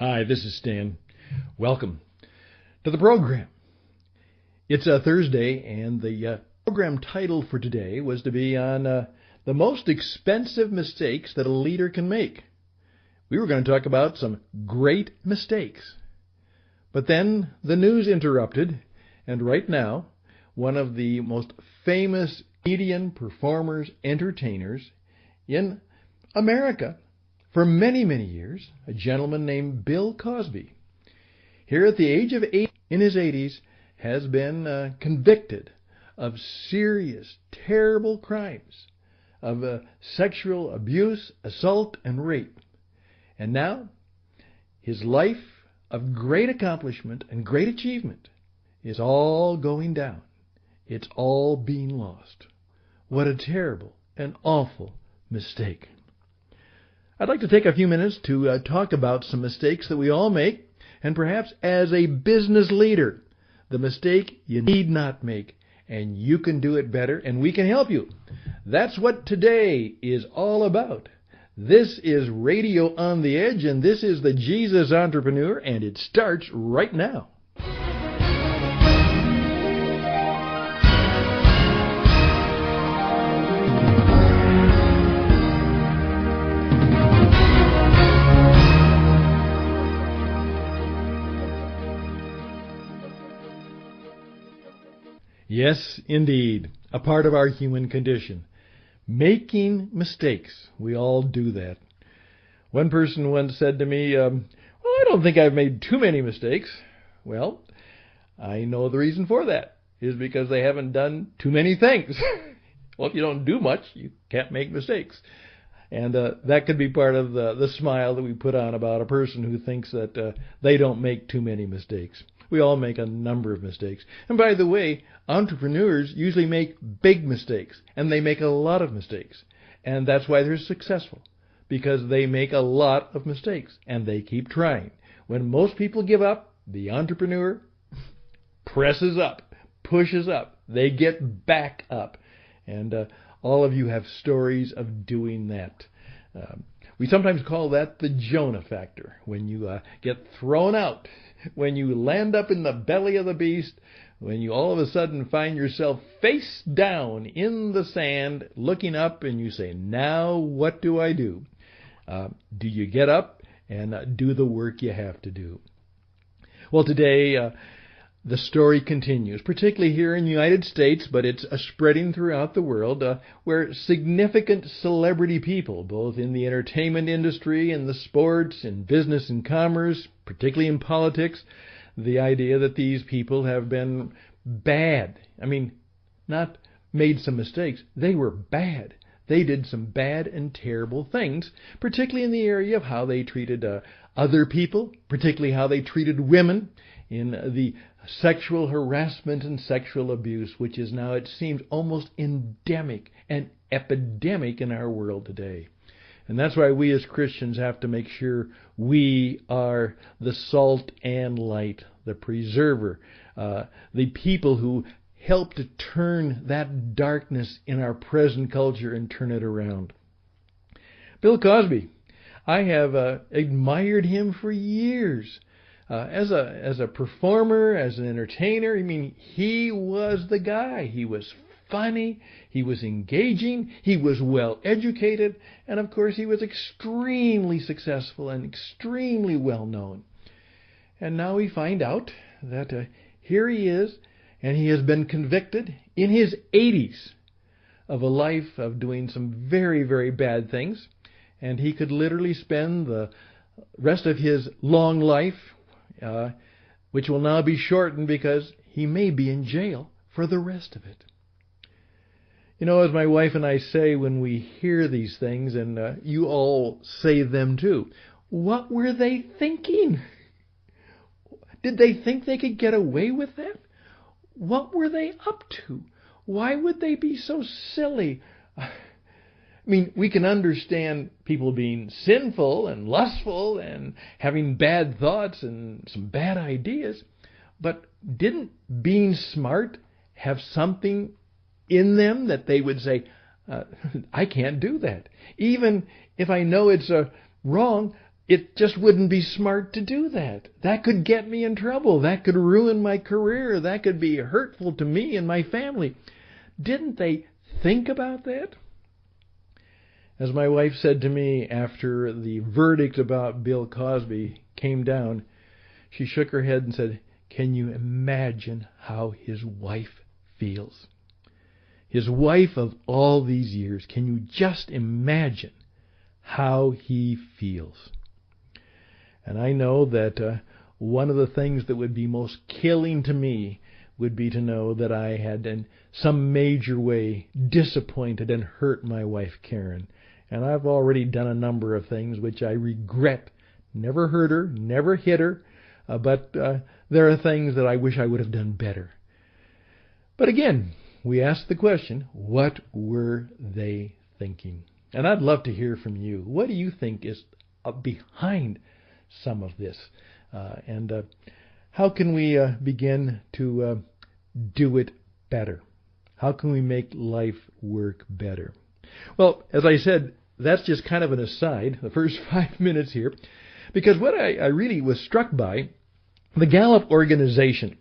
Hi, this is Stan. Welcome to the program. It's a Thursday, and the program title for today was to be on the most expensive mistakes that a leader can make. We were going to talk about some great mistakes. But then the news interrupted, and right now, one of the most famous comedian, performers, entertainers in America for many, many years, a gentleman named Bill Cosby, here at the age of 80, in his 80s, has been convicted of serious, terrible crimes, of sexual abuse, assault, and rape. And now, his life of great accomplishment and great achievement is all going down. It's all being lost. What a terrible and awful mistake. I'd like to take a few minutes to talk about some mistakes that we all make, and perhaps as a business leader, the mistake you need not make, and you can do it better, and we can help you. That's what today is all about. This is Radio on the Edge, and this is the Jesus Entrepreneur, and it starts right now. Yes, indeed, a part of our human condition. Making mistakes. We all do that. One person once said to me, I don't think I've made too many mistakes. Well, I know the reason for that is because they haven't done too many things. Well, if you don't do much, you can't make mistakes. And that could be part of the smile that we put on about a person who thinks that they don't make too many mistakes. We all make a number of mistakes. And by the way, entrepreneurs usually make big mistakes, and they make a lot of mistakes. And that's why they're successful, because they make a lot of mistakes, and they keep trying. When most people give up, the entrepreneur presses up, pushes up. They get back up. And all of you have stories of doing that. We sometimes call that the Jonah factor, when you get thrown out, when you land up in the belly of the beast, when you all of a sudden find yourself face down in the sand, looking up, and you say, now what do I do? Do you get up and do the work you have to do? Well, today, the story continues, particularly here in the United States, but it's spreading throughout the world, where significant celebrity people, both in the entertainment industry, in the sports, in business and commerce, particularly in politics, the idea that these people have been bad. I mean, not made some mistakes. They were bad. They did some bad and terrible things, particularly in the area of how they treated other people, particularly how they treated women, in the sexual harassment and sexual abuse, which is now, it seems, almost endemic and epidemic in our world today. And that's why we as Christians have to make sure we are the salt and light, the preserver, the people who help to turn that darkness in our present culture and turn it around. Bill Cosby, I have admired him for years. As a performer, as an entertainer, I mean, he was the guy. He was funny, he was engaging, he was well educated, and of course he was extremely successful and extremely well known. And now we find out that here he is, and he has been convicted in his 80s of a life of doing some very, very bad things, and he could literally spend the rest of his long life, which will now be shortened because he may be in jail for the rest of it. You know, as my wife and I say when we hear these things, and you all say them too, what were they thinking? Did they think they could get away with that? What were they up to? Why would they be so silly? I mean, we can understand people being sinful and lustful and having bad thoughts and some bad ideas, but didn't being smart have something in them that they would say, I can't do that. Even if I know it's wrong, it just wouldn't be smart to do that. That could get me in trouble. That could ruin my career. That could be hurtful to me and my family. Didn't they think about that? As my wife said to me after the verdict about Bill Cosby came down, she shook her head and said, "Can you imagine how his wife feels?" His wife of all these years, can you just imagine how he feels? And I know that one of the things that would be most killing to me would be to know that I had in some major way disappointed and hurt my wife, Karen. And I've already done a number of things which I regret. Never hurt her, never hit her, but there are things that I wish I would have done better. But again, we ask the question, what were they thinking? And I'd love to hear from you. What do you think is behind some of this? And how can we begin to do it better? How can we make life work better? Well, as I said, that's just kind of an aside, the first 5 minutes here, because what I really was struck by, the Gallup organization,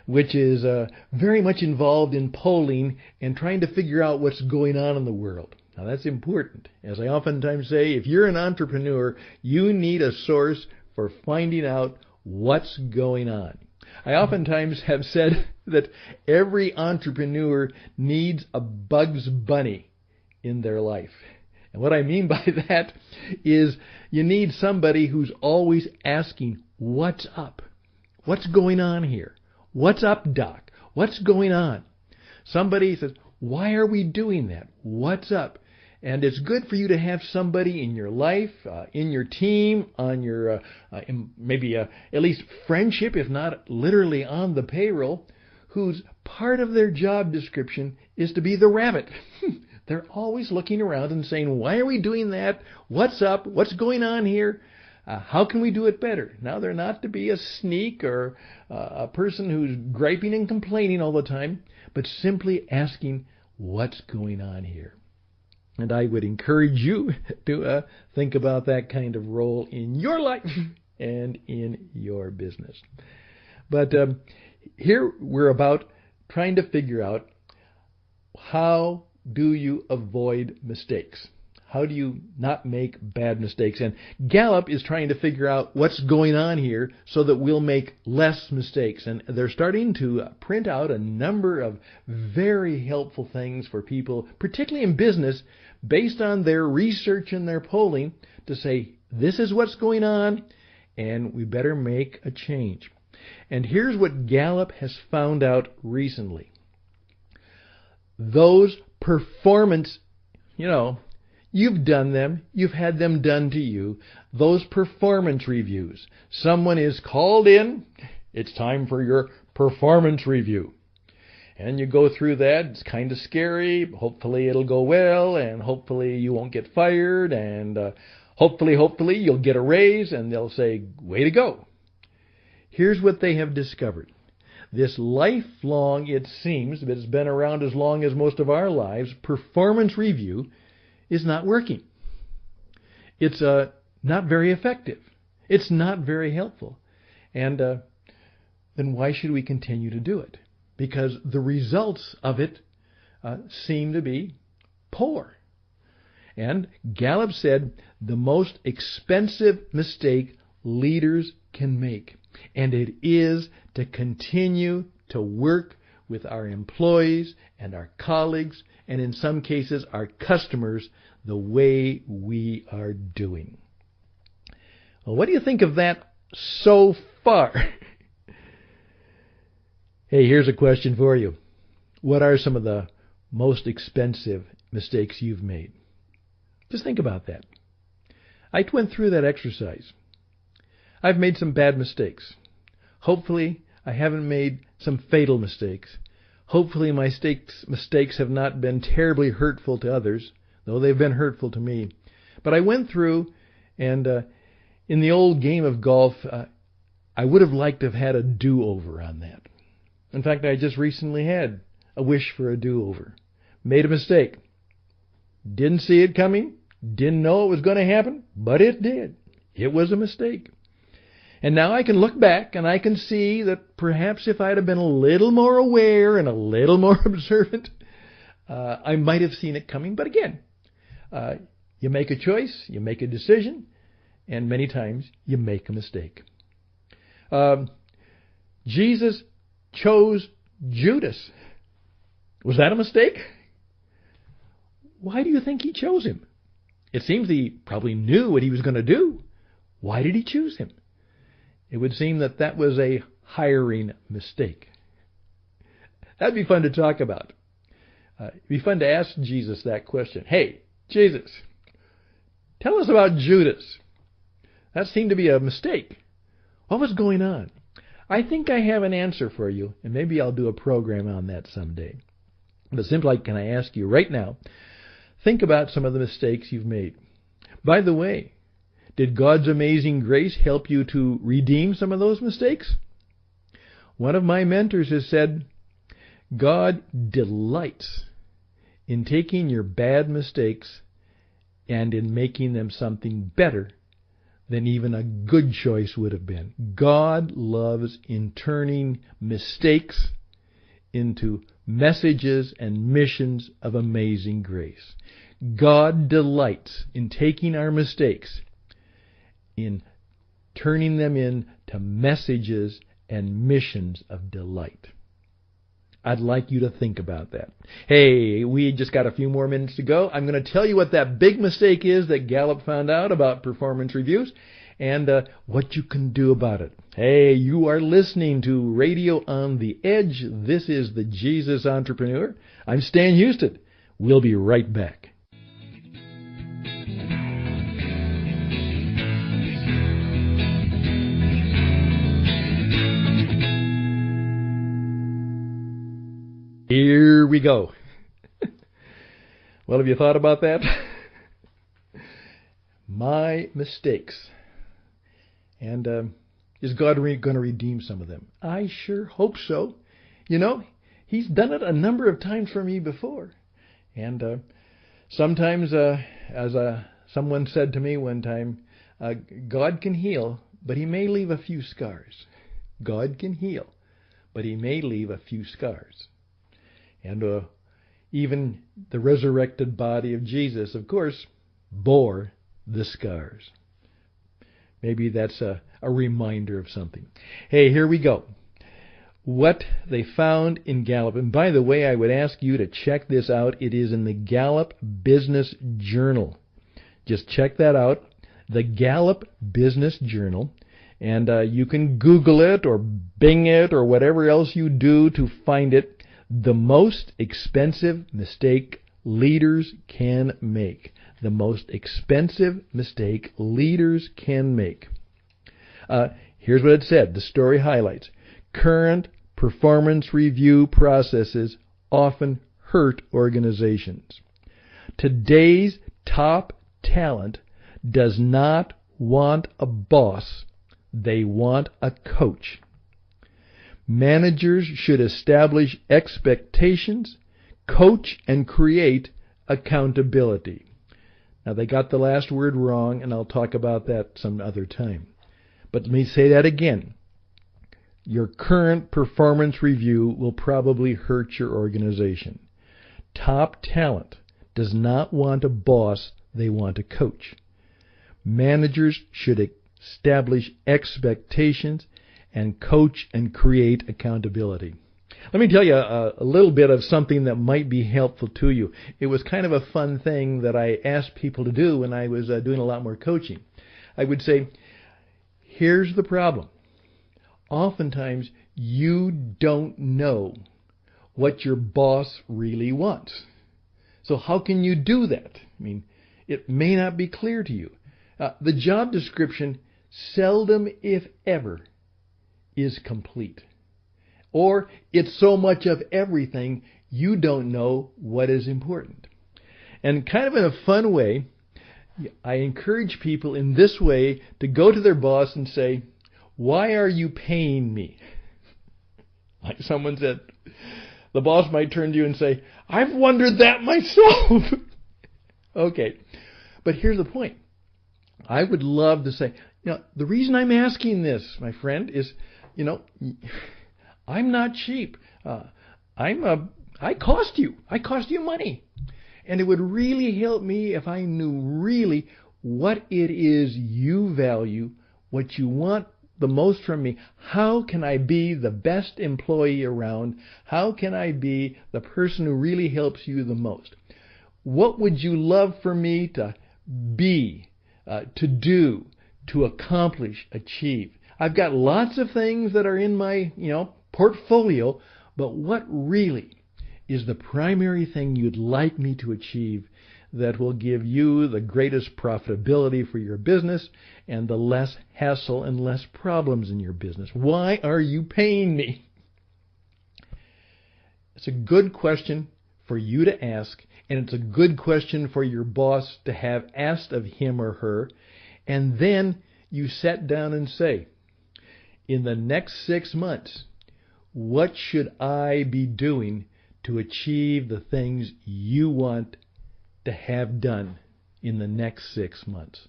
which is very much involved in polling and trying to figure out what's going on in the world. Now, that's important. As I oftentimes say, if you're an entrepreneur, you need a source for finding out what's going on. I oftentimes have said that every entrepreneur needs a Bugs Bunny in their life. And what I mean by that is you need somebody who's always asking, what's up? What's going on here? What's up, Doc? What's going on? Somebody says, why are we doing that? What's up? And it's good for you to have somebody in your life, in your team, on your maybe at least friendship, if not literally on the payroll, whose part of their job description is to be the rabbit. They're always looking around and saying, why are we doing that? What's up? What's going on here? How can we do it better? Now, they're not to be a sneak or a person who's griping and complaining all the time, but simply asking, what's going on here? And I would encourage you to think about that kind of role in your life and in your business. But here we're about trying to figure out, how do you avoid mistakes? How do you not make bad mistakes? And Gallup is trying to figure out what's going on here so that we'll make less mistakes. And they're starting to print out a number of very helpful things for people, particularly in business, based on their research and their polling, to say, this is what's going on, and we better make a change. And here's what Gallup has found out recently. Those performance, you've done them. You've had them done to you. Those performance reviews. Someone is called in. It's time for your performance review. And you go through that. It's kind of scary. Hopefully it'll go well, and hopefully you won't get fired, and hopefully you'll get a raise, and they'll say, way to go. Here's what they have discovered. This lifelong, it seems, but it's been around as long as most of our lives, performance review is not working. It's not very effective. It's not very helpful. And then why should we continue to do it? Because the results of it seem to be poor. And Gallup said the most expensive mistake leaders can make, and it is to continue to work with our employees and our colleagues, and in some cases our customers, the way we are doing. Well, what do you think of that so far? Hey, here's a question for you. What are some of the most expensive mistakes you've made? Just think about that. I went through that exercise. I've made some bad mistakes. Hopefully, I haven't made some fatal mistakes. Hopefully, my mistakes have not been terribly hurtful to others, though they've been hurtful to me. But I went through, and in the old game of golf, I would have liked to have had a do-over on that. In fact, I just recently had a wish for a do-over. Made a mistake. Didn't see it coming. Didn't know it was going to happen, but it did. It was a mistake. And now I can look back and I can see that perhaps if I'd have been a little more aware and a little more observant, I might have seen it coming. But again, you make a choice, you make a decision, and many times you make a mistake. Jesus chose Judas. Was that a mistake? Why do you think he chose him? It seems he probably knew what he was going to do. Why did he choose him? It would seem that that was a hiring mistake. That'd be fun to talk about. It'd be fun to ask Jesus that question. Hey, Jesus, tell us about Judas. That seemed to be a mistake. What was going on? I think I have an answer for you, and maybe I'll do a program on that someday. But simply, can I ask you right now, think about some of the mistakes you've made. By the way, did God's amazing grace help you to redeem some of those mistakes? One of my mentors has said, God delights in taking your bad mistakes and in making them something better than even a good choice would have been. God loves in turning mistakes into messages and missions of amazing grace. God delights in taking our mistakes, in turning them into messages and missions of delight. I'd like you to think about that. Hey, we just got a few more minutes to go. I'm going to tell you what that big mistake is that Gallup found out about performance reviews and what you can do about it. Hey, you are listening to Radio on the Edge. This is the Jesus Entrepreneur. I'm Stan Houston. We'll be right back. Here we go. Well, have you thought about that? My mistakes. And is God going to redeem some of them? I sure hope so. You know, He's done it a number of times for me before. And sometimes, as someone said to me one time, God can heal, but He may leave a few scars. God can heal, but He may leave a few scars. And even the resurrected body of Jesus, of course, bore the scars. Maybe that's a reminder of something. Hey, here we go. What they found in Gallup. And by the way, I would ask you to check this out. It is in the Gallup Business Journal. Just check that out. The Gallup Business Journal. And you can Google it or Bing it or whatever else you do to find it. The most expensive mistake leaders can make. The most expensive mistake leaders can make. Here's what it said. The story highlights. Current performance review processes often hurt organizations. Today's top talent does not want a boss. They want a coach. Managers should establish expectations, coach, and create accountability. Now, they got the last word wrong, and I'll talk about that some other time. But let me say that again. Your current performance review will probably hurt your organization. Top talent does not want a boss, they want a coach. Managers should establish expectations and coach and create accountability. Let me tell you a little bit of something that might be helpful to you. It was kind of a fun thing that I asked people to do when I was doing a lot more coaching. I would say, here's the problem. Oftentimes, you don't know what your boss really wants. So how can you do that? I mean, it may not be clear to you. The job description seldom, if ever, is complete. Or it's so much of everything, you don't know what is important. And kind of in a fun way, I encourage people in this way to go to their boss and say, why are you paying me? Like someone said, the boss might turn to you and say, I've wondered that myself. Okay, but here's the point. I would love to say, the reason I'm asking this, my friend, is, I'm not cheap. I cost you. I cost you money. And it would really help me if I knew really what it is you value, what you want the most from me. How can I be the best employee around? How can I be the person who really helps you the most? What would you love for me to be, to do, to accomplish, achieve? I've got lots of things that are in my, portfolio, but what really is the primary thing you'd like me to achieve that will give you the greatest profitability for your business and the less hassle and less problems in your business? Why are you paying me? It's a good question for you to ask, and it's a good question for your boss to have asked of him or her, and then you sit down and say, in the next 6 months, what should I be doing to achieve the things you want to have done in the next 6 months?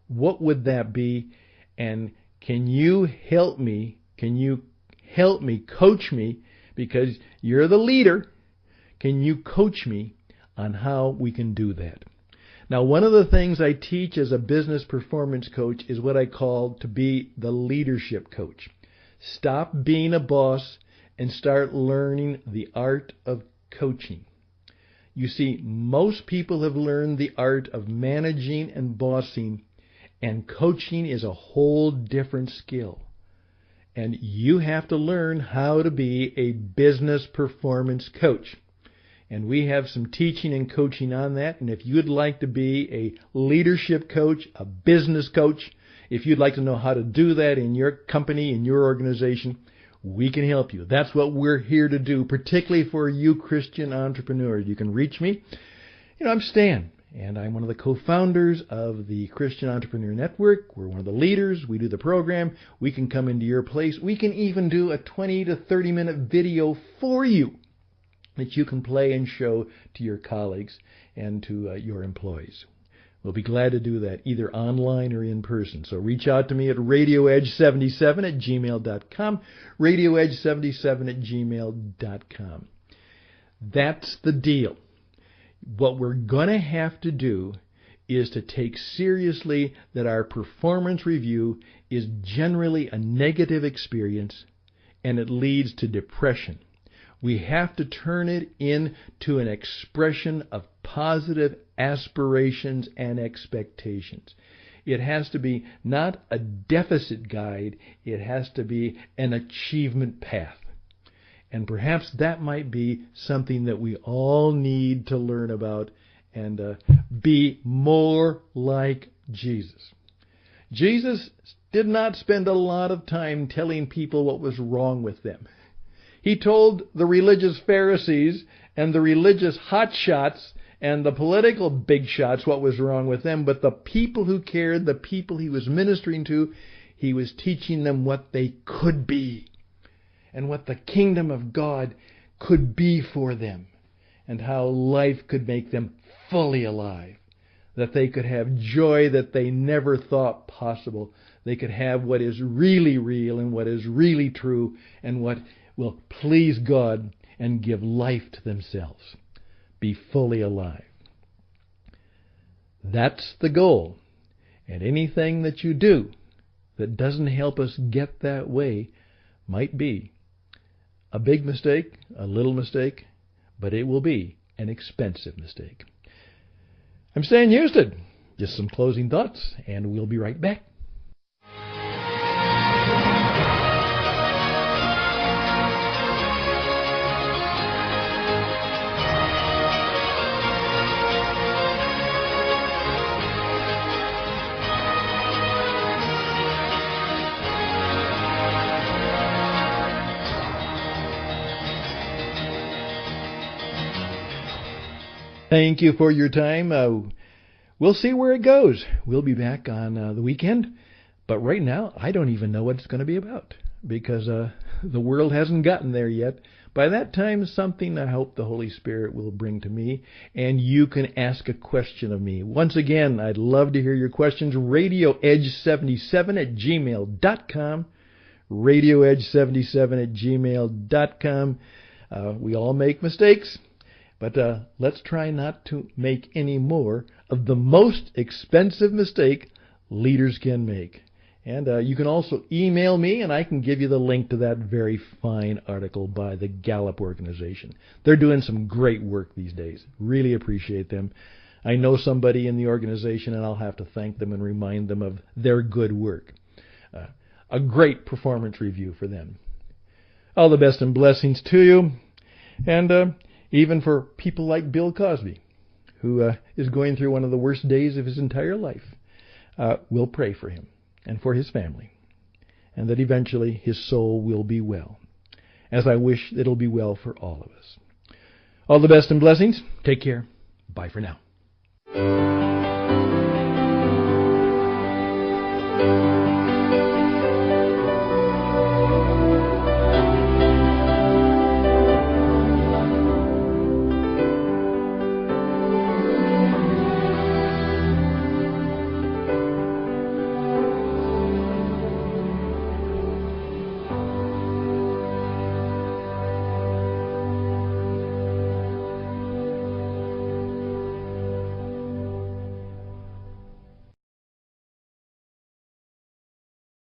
What would that be? And can you help me? Can you help me, coach me? Because you're the leader. Can you coach me on how we can do that? Now, one of the things I teach as a business performance coach is what I call to be the leadership coach. Stop being a boss and start learning the art of coaching. You see, most people have learned the art of managing and bossing, and coaching is a whole different skill. And you have to learn how to be a business performance coach. And we have some teaching and coaching on that. And if you'd like to be a leadership coach, a business coach, if you'd like to know how to do that in your company, in your organization, we can help you. That's what we're here to do, particularly for you Christian entrepreneurs. You can reach me. I'm Stan, and I'm one of the co-founders of the Christian Entrepreneur Network. We're one of the leaders. We do the program. We can come into your place. We can even do a 20 to 30-minute video for you that you can play and show to your colleagues and to your employees. We'll be glad to do that, either online or in person. So reach out to me at radioedge77@gmail.com, radioedge77@gmail.com. That's the deal. What we're going to have to do is to take seriously that our performance review is generally a negative experience and it leads to depression. We have to turn it into an expression of positive aspirations and expectations. It has to be not a deficit guide, it has to be an achievement path. And perhaps that might be something that we all need to learn about and be more like Jesus. Jesus did not spend a lot of time telling people what was wrong with them. He told the religious Pharisees and the religious hotshots and the political big shots what was wrong with them, but the people who cared, the people he was ministering to, he was teaching them what they could be and what the kingdom of God could be for them and how life could make them fully alive, that they could have joy that they never thought possible. They could have what is really real and what is really true and what will please God and give life to themselves. Be fully alive. That's the goal. And anything that you do that doesn't help us get that way might be a big mistake, a little mistake, but it will be an expensive mistake. I'm Stan Houston. Just some closing thoughts, and we'll be right back. Thank you for your time. We'll see where it goes. We'll be back on the weekend. But right now, I don't even know what it's going to be about because the world hasn't gotten there yet. By that time, something I hope the Holy Spirit will bring to me, and you can ask a question of me. Once again, I'd love to hear your questions. RadioEdge77@gmail.com. RadioEdge77@gmail.com. We all make mistakes, but let's try not to make any more of the most expensive mistake leaders can make. And you can also email me, and I can give you the link to that very fine article by the Gallup organization. They're doing some great work these days. Really appreciate them. I know somebody in the organization, and I'll have to thank them and remind them of their good work. A great performance review for them. All the best and blessings to you, and even for people like Bill Cosby, who is going through one of the worst days of his entire life. We'll pray for him and for his family, and that eventually his soul will be well, as I wish it'll be well for all of us. All the best and blessings. Take care. Bye for now.